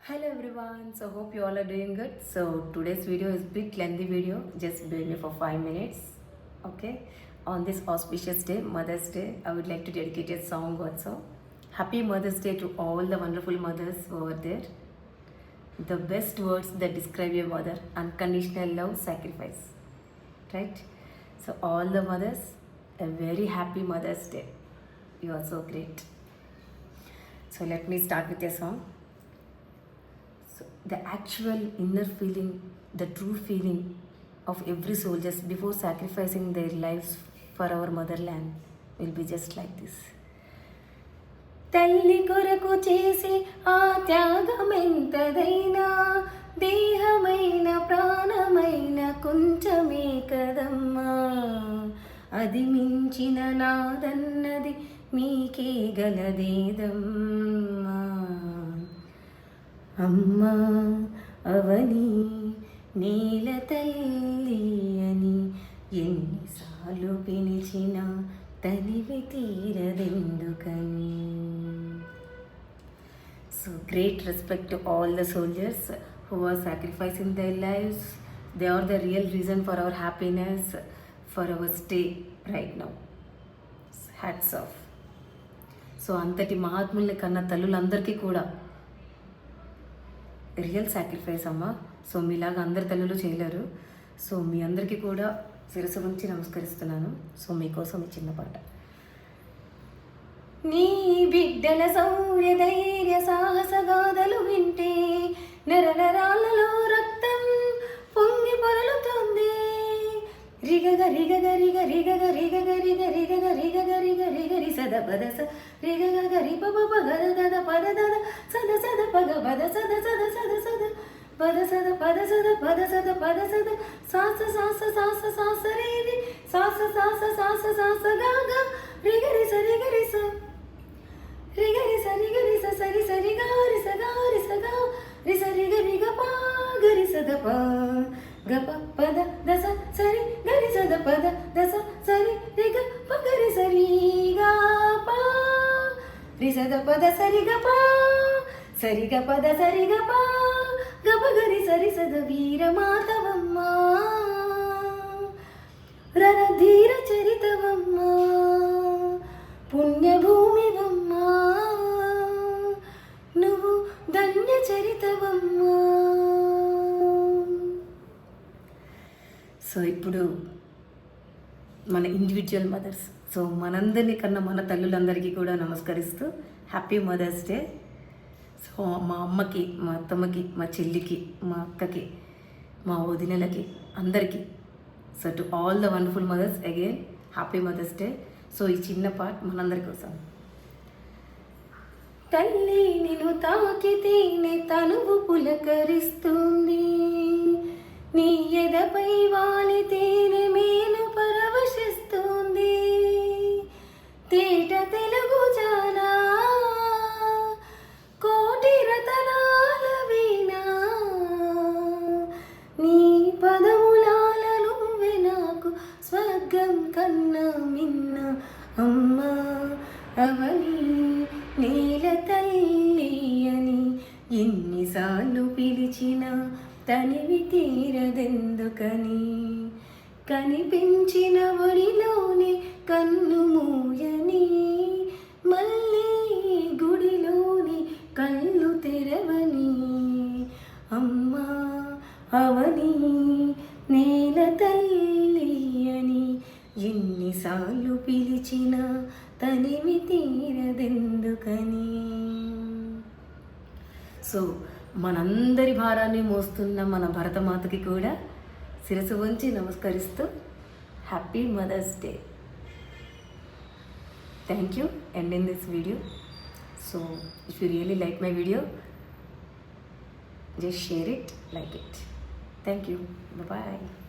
Hello everyone, so hope you all are doing good. So today's video is bit lengthy video, just bear me for 5 minutes. Okay, on this auspicious day, Mother's Day, I would like to dedicate a song also. Happy Mother's Day to all the wonderful mothers over there. The best words that describe your mother: unconditional love, sacrifice, right? So all the mothers, a very happy Mother's Day. You are so great. So let me start with a song. So the actual inner feeling, the true feeling of every soldier before sacrificing their lives for our motherland will be just like this. తల్లి కొరకు చేసే ఆ త్యాగమెంతదైనా, దేహమైన ప్రాణమైన కొంచెమే కదమ్మా, అది మించిన నాదన్నది మీకే గలదేదమ్మా. అమ్మా అవని నేల తల్లి అని ఎన్నిసార్లు పిలిచిన తనివి తీరదెందుకని. So great respect to all the soldiers who are sacrificing their lives. They are the real reason for our happiness, for our stay right now. Hats off. So అంతటి మహాత్ముల్ని కన్న తల్లులందరికీ కూడా రియల్ సాక్రిఫైస్ అమ్మ. సో మీలాగా అందరి తల్లులు చేయలేరు. So మీ అందరికీ కూడా శిరస్సు ఉంచి నమస్కరిస్తున్నాను. సో మీకోసం ఈ చిన్న పాట. నీ బిడ్డల శౌర్య ధైర్య సాహస గాథలు వింటే నరనరాలలో రక్తం పొంగి పొరలుతుంది. రిగగ రిగగ రిగ రిగగ రిగగ రిగ రిగగ రిగగ రిగ రిగ రి సద పద స రిగగ గరి పప పగ దద పద దద సద సద పగ పద సద సద సద సద పద సద పద సద పద సద పద సద సాస సాస సాస సాస రే రి సాస సాస సాస సాస గా గా రిగ రి స రిగ రి స రిగ రి స రిగ రి స సరి సరి గా రి స గా రి స గా రి స రిగ రిగ పా గ రి స ద పా గ ప పద దస సరి గరి సద పద దస సరి రిగ ప గరి సరి గా పా రి సద పద సరి గ పా సరి గ పద సరి గ పా గ ప గరి సరి సద వీర మాతవమ్మ, రణధీర చరితవమ్మ, పుణ్యభూమివమ్మ, నువ్వు ధన్య చరితవమ్మ. సో ఇప్పుడు మన ఇండివిజువల్ మదర్స్, సో మనందరినీ కన్నా మన తల్లులందరికీ కూడా నమస్కరిస్తూ హ్యాపీ మదర్స్ డే. సో మా అమ్మకి, మా అత్తమ్మకి, మా చెల్లికి, మా అక్కకి, మా వదినలకి, అందరికీ, so to all the wonderful mothers again happy mother's day. So ఈ చిన్న పార్ట్ మనందరి కోసం. తల్లి నిన్ను తాకితేనే తనువు పులకరిస్తుంది, నీ ఎదపై వాలితేనే మేలు పరవశిస్తుంది. తేట తెలుగు జానా కోటి రతనాల వీణా, నీ పదములాలను నాకు స్వర్గం కన్నా మిన్న. అమ్మా అవని నేల తల్లి అని ఎన్నిసార్లు పిలిచినా తనివి తీరదెందుకని. కనిపించిన ఒడిలోనే కన్ను మూయని, మళ్ళీ గుడిలోని కళ్ళు తెరవని. అమ్మా అవని నేల తల్లి అని ఎన్నిసార్లు పిలిచినా తనివి తీరదెందుకని. సో మనందరి భారాన్ని మోస్తున్న మన భరతమాతకి కూడా శిరస్సు వంచి నమస్కరిస్తూ happy mother's day. Thank you. End in this video. So if you really like my video, just share it, like it. Thank you. Bye bye.